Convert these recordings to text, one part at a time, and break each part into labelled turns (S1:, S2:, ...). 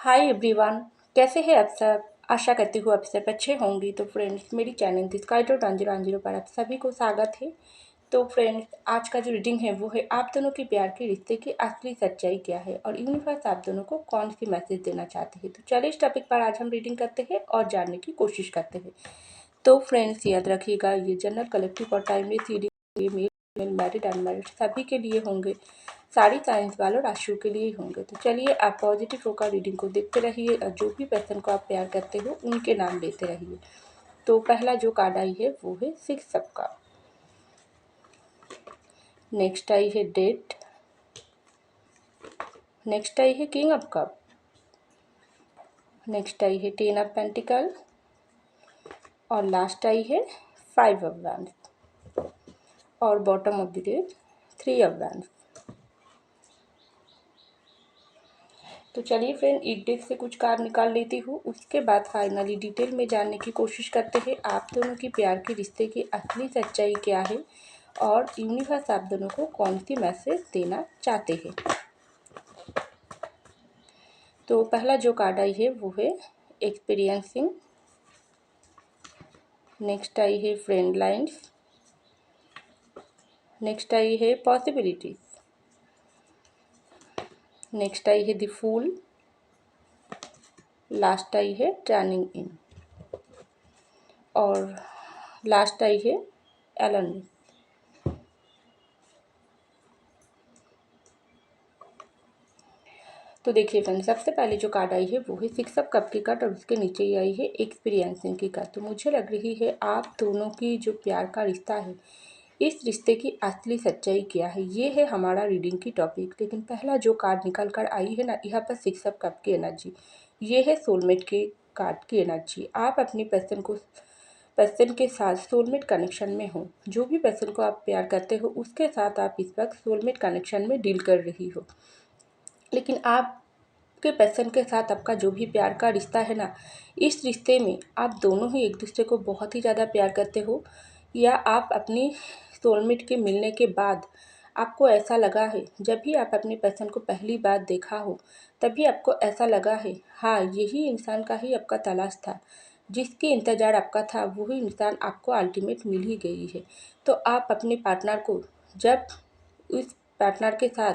S1: Hi everyone. कैसे हैं आप सब? आशा करती हूँ आप सब अच्छे होंगे। तो फ्रेंड्स, मेरी चैनल द स्काई डॉट 1010 पर आप सभी को स्वागत है। तो फ्रेंड्स, आज का जो रीडिंग है वो है आप दोनों के प्यार के रिश्ते की असली सच्चाई क्या है और यूनिवर्स आप दोनों को कौन सी मैसेज देना चाहते हैं। तो चलिए इस टॉपिक पर आज हम रीडिंग करते हैं और जानने की कोशिश करते हैं। तो फ्रेंड्स, याद रखिएगा, ये जनरल कलेक्टिव और टाइम मेल मैरिड अनमैरिड सभी के लिए होंगे। सारी साइंस वालों राशियों के लिए होंगे। तो चलिए आप पॉजिटिव होकर रीडिंग को देखते रहिए और जो भी पर्सन को आप प्यार करते हो उनके नाम लेते रहिए। तो पहला जो कार्ड आई है वो है 6 ऑफ कप। नेक्स्ट आई है डेट। नेक्स्ट आई है king of cup. Next I है 10 ऑफ पेंटिकल और लास्ट आई है 5 ऑफ वैंड्स और bottom of the deck 3 of wands. तो चलिए फ्रेंड, एक डेक से कुछ कार्ड निकाल लेती हूँ, उसके बाद फाइनली डिटेल में जानने की कोशिश करते हैं आप दोनों की प्यार के रिश्ते की असली सच्चाई क्या है और यूनिवर्स आप दोनों को कौन सी मैसेज देना चाहते हैं। तो पहला जो कार्ड आई है वो है एक्सपीरियंसिंग। नेक्स्ट आई है फ्रेंड लाइन्स। नेक्स्ट आई है पॉसिबिलिटीज। नेक्स्ट आई है द फूल। लास्ट आई है टर्निंग इन और लास्ट आई है एलन। तो देखिए फ्रेंड, सबसे पहले जो कार्ड आई है वो है 6 ऑफ कप की कार्ड और उसके नीचे ही आई है एक्सपीरियंसिंग की कार्ड। तो मुझे लग रही है आप दोनों की जो प्यार का रिश्ता है, इस रिश्ते की असली सच्चाई क्या है, ये है हमारा रीडिंग की टॉपिक। लेकिन पहला जो कार्ड निकल कर आई है ना, यहाँ पर 6 ऑफ कप की एनर्जी, ये है सोलमेट के कार्ड की एनर्जी। आप अपनी पर्सन के साथ सोलमेट कनेक्शन में हो। जो भी पर्सन को आप प्यार करते हो उसके साथ आप इस वक्त सोलमेट कनेक्शन में डील कर रही हो। लेकिन आपके पर्सन के साथ आपका जो भी प्यार का रिश्ता है ना, इस रिश्ते में आप दोनों ही एक दूसरे को बहुत ही ज़्यादा प्यार करते हो, या आप अपनी सोलमेट के मिलने के बाद आपको ऐसा लगा है, जब भी आप अपने पर्सन को पहली बार देखा हो तभी आपको ऐसा लगा है हाँ, यही इंसान का ही आपका तलाश था, जिसकी इंतज़ार आपका था वही इंसान आपको अल्टीमेट मिल ही गई है। तो आप अपने पार्टनर को, जब उस पार्टनर के साथ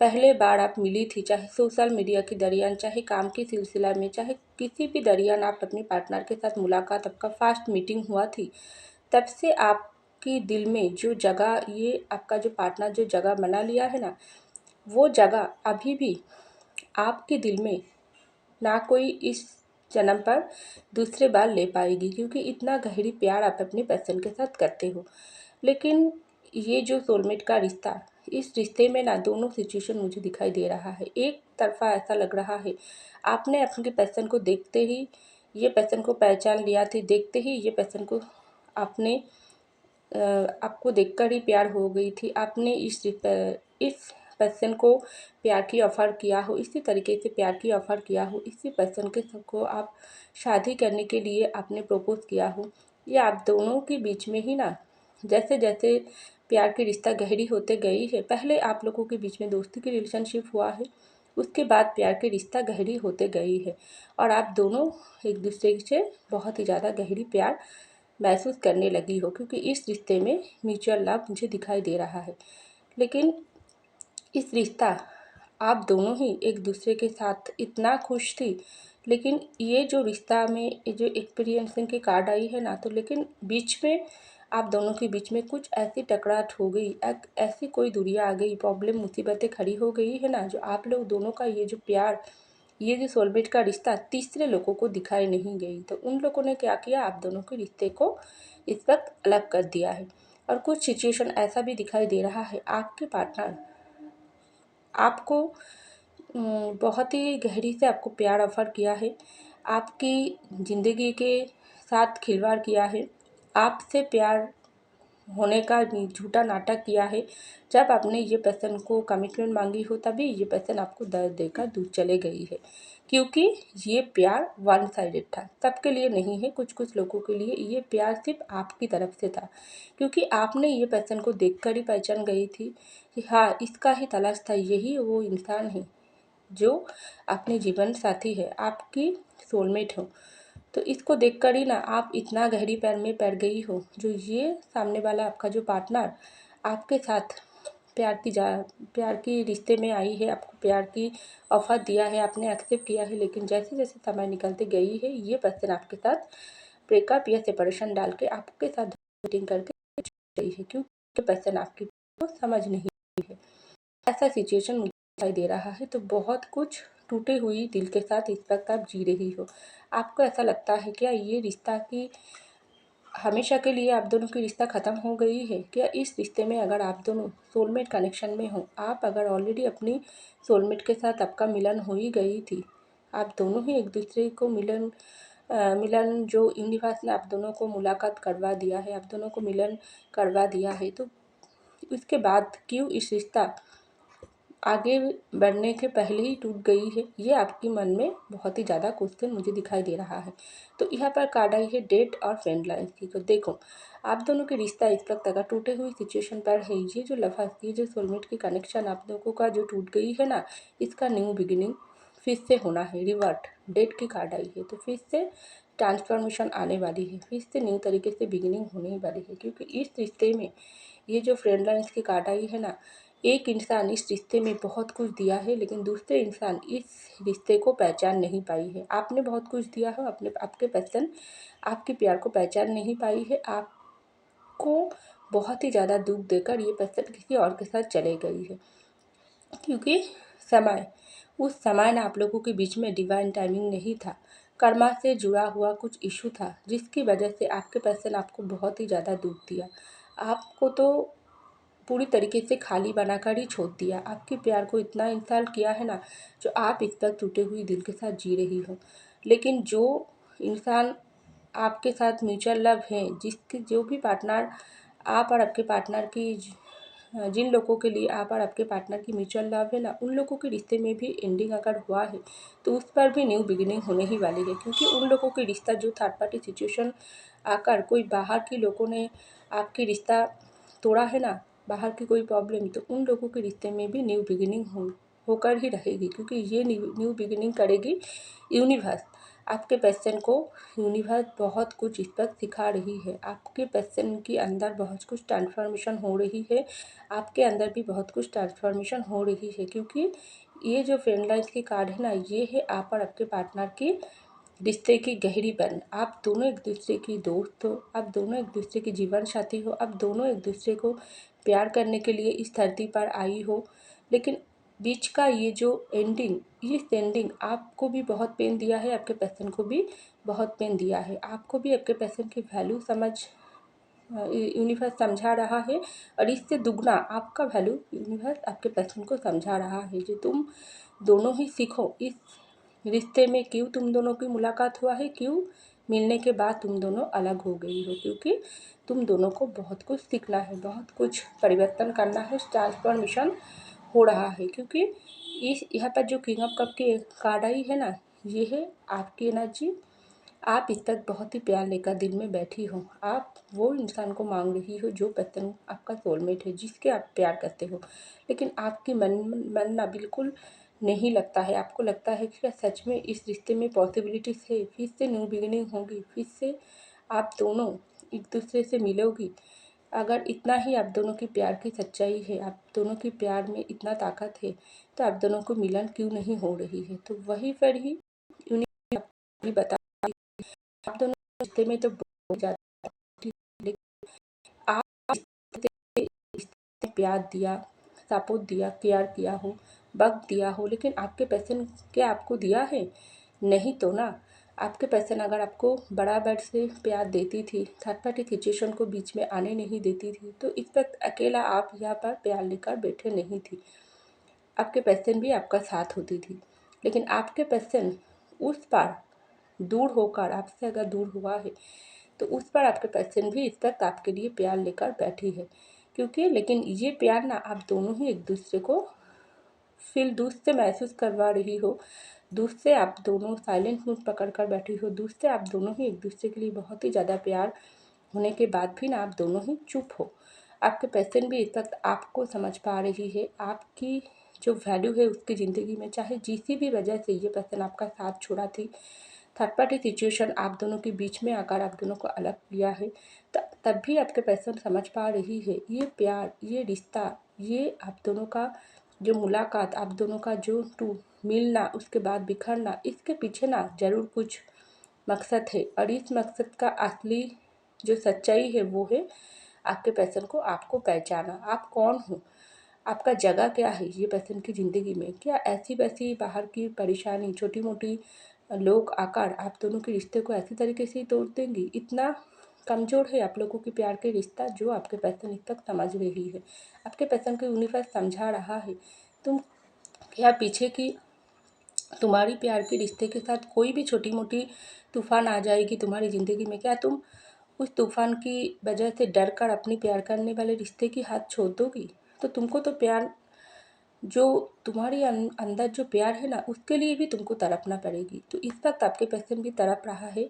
S1: पहले बार आप मिली थी, चाहे सोशल मीडिया के दरियान, चाहे काम के सिलसिला में, चाहे किसी भी दरियान आप अपने पार्टनर के साथ मुलाकात, आपका फर्स्ट मीटिंग हुआ थी, तब से आपकी दिल में जो जगह, ये आपका जो पार्टनर जो जगह बना लिया है ना, वो जगह अभी भी आपके दिल में ना कोई इस जन्म पर दूसरे बार ले पाएगी, क्योंकि इतना गहरी प्यार आप अपने पर्सन के साथ करते हो। लेकिन ये जो सोलमेट का रिश्ता, इस रिश्ते में ना दोनों सिचुएशन मुझे दिखाई दे रहा है। एक तरफा ऐसा लग रहा है आपने अपने पर्सन को देखते ही ये पर्सन को पहचान लिया थी, देखते ही ये पर्सन को आपने आपको देखकर ही प्यार हो गई थी। आपने इस पर्सन को प्यार की ऑफ़र किया हो, इसी तरीके से प्यार की ऑफ़र किया हो, इसी पर्सन के को आप शादी करने के लिए आपने प्रपोज़ किया हो, या आप दोनों के बीच में ही ना जैसे जैसे प्यार की रिश्ता गहरी होते गई है, पहले आप लोगों के बीच में दोस्ती की रिलेशनशिप हुआ है, उसके बाद प्यार की रिश्ता गहरी होते गई है और आप दोनों एक दूसरे से बहुत ही ज़्यादा गहरी प्यार महसूस करने लगी हो, क्योंकि इस रिश्ते में म्यूचुअल लव मुझे दिखाई दे रहा है। लेकिन इस रिश्ता, आप दोनों ही एक दूसरे के साथ इतना खुश थी, लेकिन ये जो रिश्ता में ये जो एक्सपीरियंसिंग की कार्ड आई है ना, तो लेकिन बीच में आप दोनों के बीच में कुछ ऐसी टकराट हो गई, ऐसी कोई दूरियां आ गई, प्रॉब्लम मुसीबतें खड़ी हो गई है ना, जो आप लोग दोनों का ये जो प्यार, ये जो सोलमेट का रिश्ता तीसरे लोगों को दिखाई नहीं गई। तो उन लोगों ने क्या किया, आप दोनों के रिश्ते को इस वक्त अलग कर दिया है। और कुछ सिचुएशन ऐसा भी दिखाई दे रहा है आपके पार्टनर आपको बहुत ही गहरी से आपको प्यार ऑफ़र किया है, आपकी ज़िंदगी के साथ खिलवाड़ किया है, आपसे प्यार होने का झूठा नाटक किया है। जब आपने ये पर्सन को कमिटमेंट मांगी हो तभी ये पर्सन आपको दर्द देकर दूर चले गई है, क्योंकि ये प्यार वन साइडेड था, सबके लिए नहीं है, कुछ कुछ लोगों के लिए ये प्यार सिर्फ आपकी तरफ से था, क्योंकि आपने ये पर्सन को देखकर ही पहचान गई थी कि हाँ, इसका ही तलाश था, यही वो इंसान है जो अपने जीवन साथी है, आपकी सोलमेट हो। तो इसको देखकर ही ना आप इतना गहरी प्यार में पड़ गई हो, जो ये सामने वाला आपका जो पार्टनर आपके साथ प्यार की रिश्ते में आई है, आपको प्यार की ऑफर दिया है, आपने एक्सेप्ट किया है, लेकिन जैसे जैसे समय निकलते गई है ये पर्सन आपके साथ ब्रेकअप या सेपरेशन डाल के आपके साथ मीटिंग करके रही है, क्योंकि पर्सन आपकी को समझ नहीं है। ऐसा सिचुएशन मुझे दिखाई दे रहा है। तो बहुत कुछ टूटे हुई दिल के साथ इस वक्त आप जी रही हो। आपको ऐसा लगता है क्या ये रिश्ता की हमेशा के लिए आप दोनों की रिश्ता ख़त्म हो गई है? क्या इस रिश्ते में अगर आप दोनों सोलमेट कनेक्शन में हो, आप अगर ऑलरेडी अपनी सोलमेट के साथ आपका मिलन हो ही गई थी, आप दोनों ही एक दूसरे को मिलन जो यूनिवर्स ने आप दोनों को मुलाकात करवा दिया है, आप दोनों को मिलन करवा दिया है, तो उसके बाद क्यों इस रिश्ता आगे बढ़ने के पहले ही टूट गई है? ये आपके मन में बहुत ही ज़्यादा क्वेश्चन मुझे दिखाई दे रहा है। तो यहाँ पर कार्ड आई है डेट और फ्रेंड लाइन्स की। तो देखो, आप दोनों के रिश्ता इस वक्त अगर टूटे हुई सिचुएशन पर है, ये जो लफ्ज़, ये जो सोलमेट की कनेक्शन आप लोगों का जो टूट गई है ना, इसका न्यू बिगिनिंग फिर से होना है। रिवर्ट डेट की कार्ड आई है, तो फिर से ट्रांसफॉर्मेशन आने वाली है, फिर से न्यू तरीके से बिगिनिंग होने वाली है। क्योंकि इस रिश्ते में ये जो फ्रेंड लाइन्स की कार्ड आई है ना, एक इंसान इस रिश्ते में बहुत कुछ दिया है, लेकिन दूसरे इंसान इस रिश्ते को पहचान नहीं पाई है। आपने बहुत कुछ दिया है, आपके पर्सन आपके प्यार को पहचान नहीं पाई है। आपको बहुत ही ज़्यादा दुख देकर ये पर्सन किसी और के साथ चले गई है। क्योंकि उस समय ना आप लोगों के बीच में डिवाइन टाइमिंग नहीं था। कर्मा से जुड़ा हुआ कुछ इशू था, जिसकी वजह से आपके पर्सन आपको बहुत ही ज़्यादा दुख दिया। आपको तो पूरी तरीके से खाली बनाकर ही छोड़ दिया। आपके प्यार को इतना इंसल्ट किया है ना, जो आप इस तक टूटे हुई दिल के साथ जी रही हो। लेकिन जो इंसान आपके साथ म्यूचुअल लव है, जिसके जो भी पार्टनर आप और आपके पार्टनर की जिन लोगों के लिए आप और आपके पार्टनर की म्यूचुअल लव है ना, उन लोगों के रिश्ते में भी एंडिंग अगर हुआ है, तो उस पर भी न्यू बिगिनिंग होने ही वाली है। क्योंकि उन लोगों के रिश्ता जो थर्ड पार्टी सिचुएशन आकर कोई बाहर के लोगों ने आपके रिश्ता तोड़ा है ना, बाहर की कोई प्रॉब्लम, तो उन लोगों के रिश्ते में भी न्यू बिगिनिंग होकर ही रहेगी। क्योंकि ये न्यू बिगिनिंग करेगी यूनिवर्स। आपके पर्सन को यूनिवर्स बहुत कुछ इस पर सिखा रही है। आपके पर्सन के अंदर बहुत कुछ ट्रांसफॉर्मेशन हो रही है, आपके अंदर भी बहुत कुछ ट्रांसफॉर्मेशन हो रही है। क्योंकि ये जो फ्रेंड लाइन्स की कार्ड है ना, ये है आप और आपके पार्टनर की रिश्ते की गहरी बंध। आप दोनों एक दूसरे की दोस्त हो, आप दोनों एक दूसरे की जीवन साथी हो, आप दोनों एक दूसरे को प्यार करने के लिए इस धरती पर आई हो। लेकिन बीच का ये जो एंडिंग आपको भी बहुत पेन दिया है, आपके पर्सन को भी बहुत पेन दिया है। आपको भी आपके पर्सन की वैल्यू यूनिवर्स समझा रहा है, और इससे दुगना आपका वैल्यू यूनिवर्स आपके पर्सन को समझा रहा है। जो तुम दोनों ही सीखो इस रिश्ते में, क्यों तुम दोनों की मुलाकात हुआ है, क्यों मिलने के बाद तुम दोनों अलग हो गई हो। क्योंकि तुम दोनों को बहुत कुछ सीखना है, बहुत कुछ परिवर्तन करना है, ट्रांसफॉर्मेशन हो रहा है। क्योंकि इस यहाँ पर जो किंग ऑफ कप की कार्ड आई है ना, ये है आपकी एनर्जी। आप इस तक बहुत ही प्यार लेकर दिल में बैठी हो। आप वो इंसान को मांग रही हो जो पर्सन आपका सोलमेट है, जिसके आप प्यार करते हो। लेकिन आपके मन ना बिल्कुल नहीं लगता है। आपको लगता है कि क्या सच में इस रिश्ते में पॉसिबिलिटीज़ है, फिर से न्यू बिगिनिंग होगी, फिर से आप दोनों एक दूसरे से मिलोगी। अगर इतना ही आप दोनों की प्यार की सच्चाई है, आप दोनों की प्यार में इतना ताकत है, तो आप दोनों को मिलन क्यों नहीं हो रही है? तो वहीं पर ही यूनिवर्स बता, आप दोनों के रिश्ते में तो बहुत ज़्यादा, लेकिन आप इससे प्यार दिया, सपोर्ट दिया, केयर किया हो, वक्त दिया हो, लेकिन आपके पर्सन क्या आपको दिया है? नहीं तो ना। आपके पर्सन अगर आपको बराबर से प्यार देती थी, थर्ड पार्टी सिचुएशन को बीच में आने नहीं देती थी, तो इस वक्त अकेला आप यहाँ पर प्यार लेकर बैठे नहीं थी। आपके पर्सन भी आपका साथ होती थी। लेकिन आपके पर्सन उस पार दूर होकर आपसे अगर दूर हुआ है, तो उस पर आपके पर्सन भी इस वक्त आपके लिए प्यार लेकर बैठी है। क्योंकि लेकिन ये प्यार ना आप दोनों ही एक दूसरे को फील दूर से महसूस करवा रही हो। दूर से आप दोनों साइलेंट मूड पकड़ कर बैठी हो। दूर से आप दोनों ही एक दूसरे के लिए बहुत ही ज़्यादा प्यार होने के बाद भी ना आप दोनों ही चुप हो। आपके पर्सन भी इस वक्त आपको समझ पा रही है। आपकी जो वैल्यू है उसकी ज़िंदगी में, चाहे जिस भी वजह से ये पर्सन आपका साथ छोड़ा थी, थर्ड पार्टी सिचुएशन आप दोनों के बीच में आकर आप दोनों को अलग किया है, तब भी आपके पर्सन समझ पा रही है ये प्यार, ये रिश्ता, ये आप दोनों का जो मुलाकात, आप दोनों का जो मिलना उसके बाद बिखरना, इसके पीछे ना ज़रूर कुछ मकसद है। और इस मकसद का असली जो सच्चाई है वो है आपके पर्सन को आपको पहचाना, आप कौन हो, आपका जगह क्या है ये पर्सन की ज़िंदगी में। क्या ऐसी वैसी बाहर की परेशानी, छोटी मोटी लोग आकर आप दोनों के रिश्ते को ऐसी तरीके से तोड़ देंगी? इतना कमज़ोर है आप लोगों के प्यार के रिश्ता जो आपके पर्सन इस तक समझ रही है। आपके पर्सन को यूनिवर्स समझा रहा है तुम क्या पीछे की तुम्हारी प्यार के रिश्ते के साथ कोई भी छोटी मोटी तूफान आ जाएगी तुम्हारी ज़िंदगी में, क्या तुम उस तूफान की वजह से डर कर अपनी प्यार करने वाले रिश्ते की हाथ छोड़ दोगी? तो तुमको तो प्यार, जो तुम्हारे अंदर जो प्यार है ना, उसके लिए भी तुमको तड़पना पड़ेगी। तो इस वक्त आपके पर्सन भी तड़प रहा है,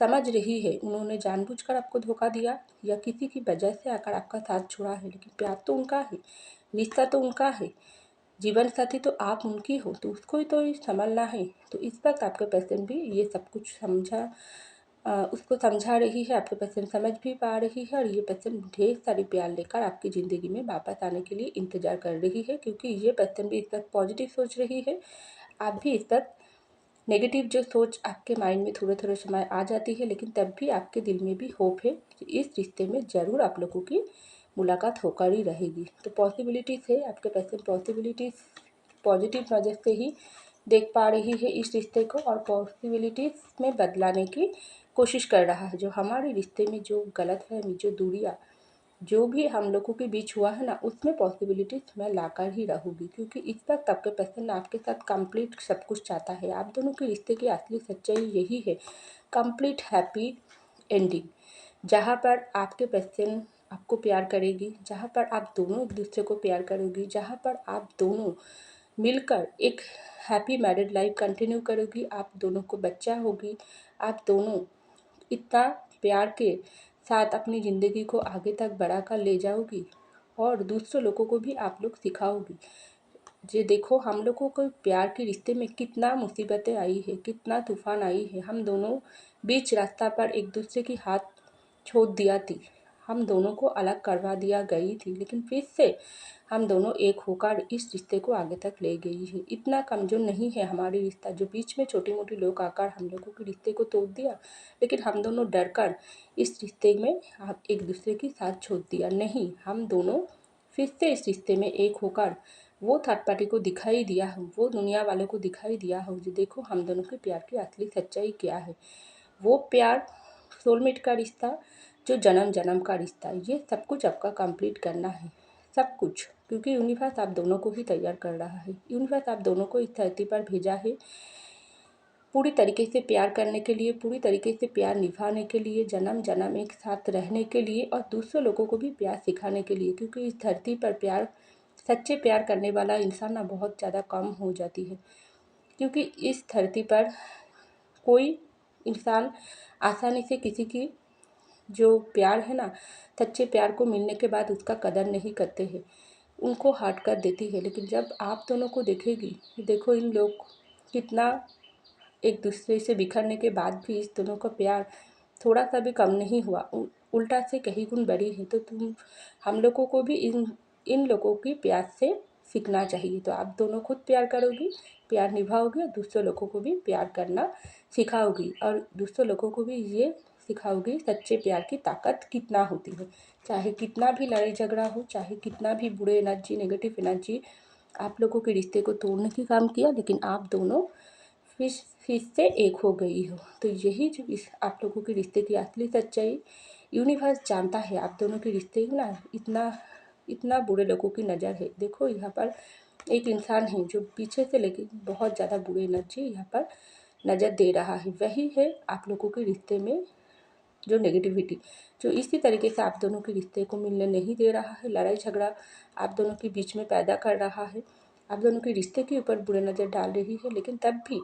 S1: समझ रही है उन्होंने जानबूझकर आपको धोखा दिया या किसी की वजह से आकर आपका साथ छोड़ा है, लेकिन प्यार तो उनका है, रिश्ता तो उनका है, जीवन साथी तो आप उनकी हो, तो उसको ही तो संभलना है। तो इस वक्त आपके पर्सन भी ये सब कुछ उसको समझा रही है, आपके पर्सन समझ भी पा रही है, और ये पर्सन ढेर सारी प्यार लेकर आपकी ज़िंदगी में वापस आने के लिए इंतज़ार कर रही है, क्योंकि ये पर्सन भी इस वक्त पॉजिटिव सोच रही है। आप भी इस वक्त नेगेटिव जो सोच आपके माइंड में थोड़े थोड़े समय आ जाती है, लेकिन तब भी आपके दिल में भी होप है कि इस रिश्ते में ज़रूर आप लोगों की मुलाकात होकर ही रहेगी। तो पॉसिबिलिटीज़ है, आपके पर्सन पॉसिबिलिटीज़ पॉजिटिव नज़र से ही देख पा रही है इस रिश्ते को, और पॉसिबिलिटीज़ में बदलाने की कोशिश कर रहा है। जो हमारे रिश्ते में जो गलतफहमी, जो दूरियाँ, जो भी हम लोगों के बीच हुआ है ना, उसमें पॉसिबिलिटीज़ मैं लाकर ही रहूँगी, क्योंकि इस वक्त आपके पर्सन आपके साथ कंप्लीट सब कुछ चाहता है। आप दोनों के रिश्ते की असली सच्चाई यही है, कंप्लीट हैप्पी एंडिंग, जहाँ पर आपके पर्सन आपको प्यार करेगी, जहाँ पर आप दोनों एक दूसरे को प्यार करोगी, जहाँ पर आप दोनों मिलकर एक हैप्पी मैरिड लाइफ कंटिन्यू करोगी, आप दोनों को बच्चा होगी, आप दोनों इतना प्यार के साथ अपनी ज़िंदगी को आगे तक बढ़ा कर ले जाओगी, और दूसरे लोगों को भी आप लोग सिखाओगी। ये देखो हम लोगों को प्यार के रिश्ते में कितना मुसीबतें आई है, कितना तूफान आई है, हम दोनों बीच रास्ता पर एक दूसरे की हाथ छोड़ दिया थी, हम दोनों को अलग करवा दिया गई थी, लेकिन फिर से हम दोनों एक होकर इस रिश्ते को आगे तक ले गई है। इतना कमज़ोर नहीं है हमारी रिश्ता जो बीच में छोटी मोटी लोग आकर हम लोगों के रिश्ते को तोड़ दिया, लेकिन हम दोनों डर कर इस रिश्ते में आप एक दूसरे के साथ छोड़ दिया नहीं, हम दोनों फिर से इस रिश्ते में एक होकर वो थर्ड पार्टी को दिखाई दिया हो, वो दुनिया वालों को दिखाई दिया हो जो देखो हम दोनों के प्यार की असली सच्चाई क्या है। वो प्यार, सोलमेट का रिश्ता, जो जन्म जन्म का रिश्ता, ये सब कुछ आपका कंप्लीट करना है, सब कुछ, क्योंकि यूनिवर्स आप दोनों को ही तैयार कर रहा है। यूनिवर्स आप दोनों को इस धरती पर भेजा है पूरी तरीके से प्यार करने के लिए, पूरी तरीके से प्यार निभाने के लिए, जन्म जन्म एक साथ रहने के लिए, और दूसरे लोगों को भी प्यार सिखाने के लिए, क्योंकि इस धरती पर प्यार, सच्चे प्यार करने वाला इंसान ना बहुत ज़्यादा कम हो जाती है, क्योंकि इस धरती पर कोई इंसान आसानी से किसी की जो प्यार है ना, सच्चे प्यार को मिलने के बाद उसका कदर नहीं करते हैं, उनको हर्ट कर देती है। लेकिन जब आप दोनों को देखेगी, देखो इन लोग कितना एक दूसरे से बिखरने के बाद भी इस दोनों का प्यार थोड़ा सा भी कम नहीं हुआ, उल्टा से कहीं गुण बढ़ी है। तो हम लोगों को भी इन लोगों की प्यार से सीखना चाहिए। तो आप दोनों खुद प्यार करोगी, प्यार निभाओगी, और दूसरे लोगों को भी प्यार करना सिखाओगी, और दूसरे लोगों को भी ये सिखाओगी सच्चे प्यार की ताकत कितना होती है। चाहे कितना भी लड़ाई झगड़ा हो, चाहे कितना भी बुरे एनर्जी, नेगेटिव एनर्जी आप लोगों के रिश्ते को तोड़ने की काम किया, लेकिन आप दोनों फिर से एक हो गई हो। तो यही जो इस आप लोगों के रिश्ते की असली सच्चाई, यूनिवर्स जानता है आप दोनों के रिश्ते ना इतना इतना बुरे लोगों की नज़र है। देखो यहाँ पर एक इंसान है जो पीछे से लेके बहुत ज़्यादा बुरी एनर्जी यहाँ पर नज़र दे रहा है, वही है आप लोगों के रिश्ते में जो नेगेटिविटी, जो इसी तरीके से आप दोनों के रिश्ते को मिलने नहीं दे रहा है, लड़ाई झगड़ा आप दोनों के बीच में पैदा कर रहा है, आप दोनों के रिश्ते के ऊपर बुरे नज़र डाल रही है, लेकिन तब भी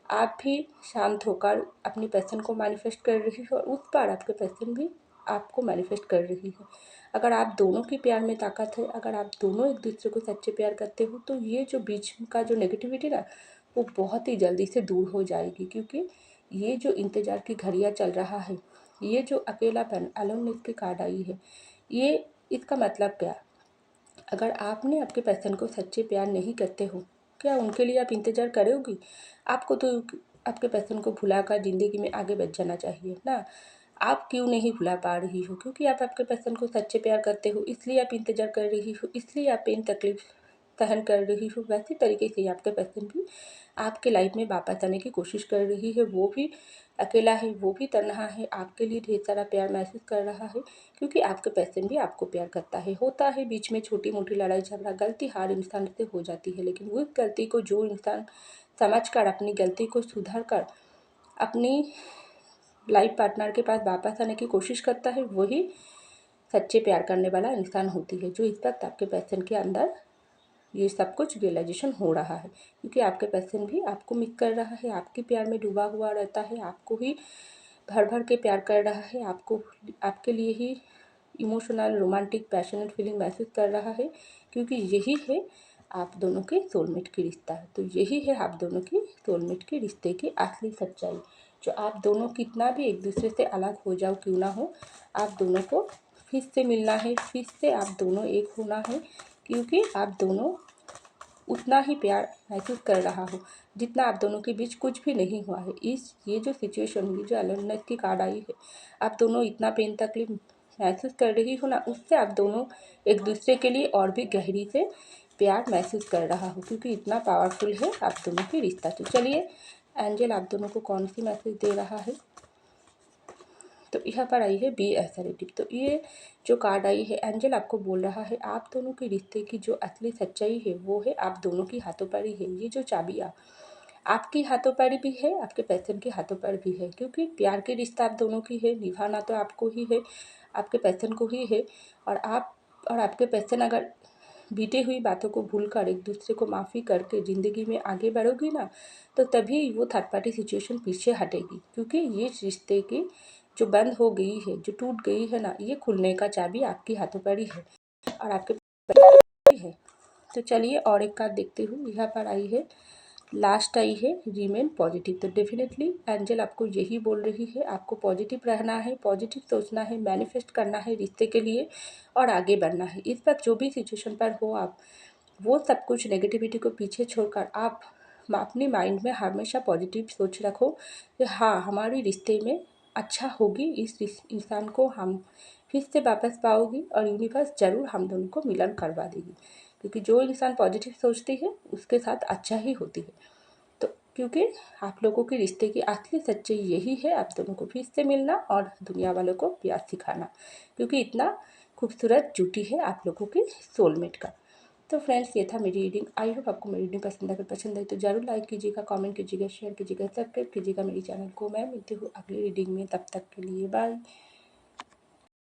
S1: आप भी शांत होकर अपनी पर्सन को मैनिफेस्ट कर रही हो, और उस पर आपके पर्सन भी आपको मैनिफेस्ट कर रही है। अगर आप दोनों की प्यार में ताकत है, अगर आप दोनों एक दूसरे को सच्चे प्यार करते हो, तो ये जो बीच का जो नेगेटिविटी ना, वो बहुत ही जल्दी से दूर हो जाएगी। क्योंकि ये जो इंतज़ार की घड़ियाँ चल रहा है, ये जो अकेलापन, अलोननेस की कार्ड आई है, ये इसका मतलब क्या? अगर आपने आपके पर्सन को सच्चे प्यार नहीं करते हो, क्या उनके लिए आप इंतज़ार करोगी? आपको तो आपके पर्सन को भुलाकर ज़िंदगी में आगे बढ़ जाना चाहिए ना। आप क्यों नहीं भुला पा रही हो? क्योंकि आप आपके पर्सन को सच्चे प्यार करते हो, इसलिए आप इंतज़ार कर रही हो, इसलिए आप पेन तकलीफ सहन कर रही हो। वैसे तरीके से आपके पर्सन भी आपके लाइफ में वापस आने की कोशिश कर रही है। वो भी अकेला है, वो भी तन्हा है, आपके लिए ढेर सारा प्यार महसूस कर रहा है। क्योंकि आपके पर्सन भी आपको प्यार करता है। होता है बीच में छोटी मोटी लड़ाई झगड़ा, गलती हर इंसान से हो जाती है, लेकिन उस गलती को जो इंसान समझ कर, अपनी गलती को सुधार कर अपनी लाइफ पार्टनर के पास वापस आने की कोशिश करता है, वही सच्चे प्यार करने वाला इंसान होती है। जो इस वक्त आपके पर्सन के अंदर ये सब कुछ रियलाइजेशन हो रहा है। क्योंकि आपके पर्सन भी आपको मिस कर रहा है, आपके प्यार में डूबा हुआ रहता है, आपको ही भर भर के प्यार कर रहा है, आपको आपके लिए ही इमोशनल, रोमांटिक, पैशनेट फीलिंग महसूस कर रहा है। क्योंकि यही है आप दोनों के सोलमेट की रिश्ता है। तो यही है आप दोनों की सोलमेट के रिश्ते की असली सच्चाई। जो आप दोनों कितना भी एक दूसरे से अलग हो जाओ क्यों ना हो, आप दोनों को फिर से मिलना है, फिर से आप दोनों एक होना है। क्योंकि आप दोनों उतना ही प्यार महसूस कर रहा हो जितना आप दोनों के बीच कुछ भी नहीं हुआ है। ये जो सिचुएशन हुई, जो अलोननेस की कार्ड आई है, आप दोनों इतना पेन तकलीफ महसूस कर रही हो ना, उससे आप दोनों एक दूसरे के लिए और भी गहरी से प्यार महसूस कर रहा हो। क्योंकि इतना पावरफुल है आप दोनों की रिश्ता। तो चलिए एंजल आप दोनों को कौन सी मैसेज दे रहा है। तो यहाँ पर आई है बी असर्टिव। तो ये जो कार्ड आई है, एंजल आपको बोल रहा है आप दोनों के रिश्ते की जो असली सच्चाई है वो है आप दोनों की हाथों पर ही है। ये जो चाबियाँ आपकी हाथों पर भी है, आपके पर्सन के हाथों पर भी है। क्योंकि प्यार की रिश्ता आप दोनों की है, निभाना तो आपको ही है, आपके पर्सन को ही है। और आप और आपके पर्सन अगर बीते हुई बातों को भूलकर एक दूसरे को माफ़ी करके ज़िंदगी में आगे बढ़ोगी ना, तो तभी वो थर्ड पार्टी सिचुएशन पीछे हटेगी। क्योंकि ये रिश्ते की जो बंद हो गई है, जो टूट गई है ना, ये खुलने का चाबी आपके हाथों पर ही है और आपके पास ही है। तो चलिए और एक कार्ड देखते हूँ। यहाँ पर आई है लास्ट, आई है रिमेन पॉजिटिव। तो डेफिनेटली एंजल आपको यही बोल रही है, आपको पॉजिटिव रहना है, पॉजिटिव सोचना है, मैनिफेस्ट करना है रिश्ते के लिए और आगे बढ़ना है। इस वक्त जो भी सिचुएशन पर हो आप, वो सब कुछ नेगेटिविटी को पीछे छोड़कर आप अपने माइंड में हमेशा पॉजिटिव सोच रखो कि हाँ, हमारी रिश्ते में अच्छा होगी, इस इंसान को हम फिर से वापस पाओगी और यूनिवर्स ज़रूर हम दोनों को मिलन करवा देगी। क्योंकि जो इंसान पॉजिटिव सोचती है उसके साथ अच्छा ही होती है। तो क्योंकि आप लोगों के रिश्ते की असली सच्चाई यही है, आप दोनों को फिर से मिलना और दुनिया वालों को प्यार सिखाना। क्योंकि इतना खूबसूरत जुटी है आप लोगों की सोलमेट का। तो फ्रेंड्स, ये था मेरी रीडिंग। आई होप आपको मेरी रीडिंग पसंद, अगर पसंद आई तो ज़रूर लाइक कीजिएगा, कमेंट कीजिएगा, शेयर कीजिएगा, सब्सक्राइब कीजिएगा मेरी चैनल को। मैं मिलती हूँ अगली रीडिंग में, तब तक के लिए बाय।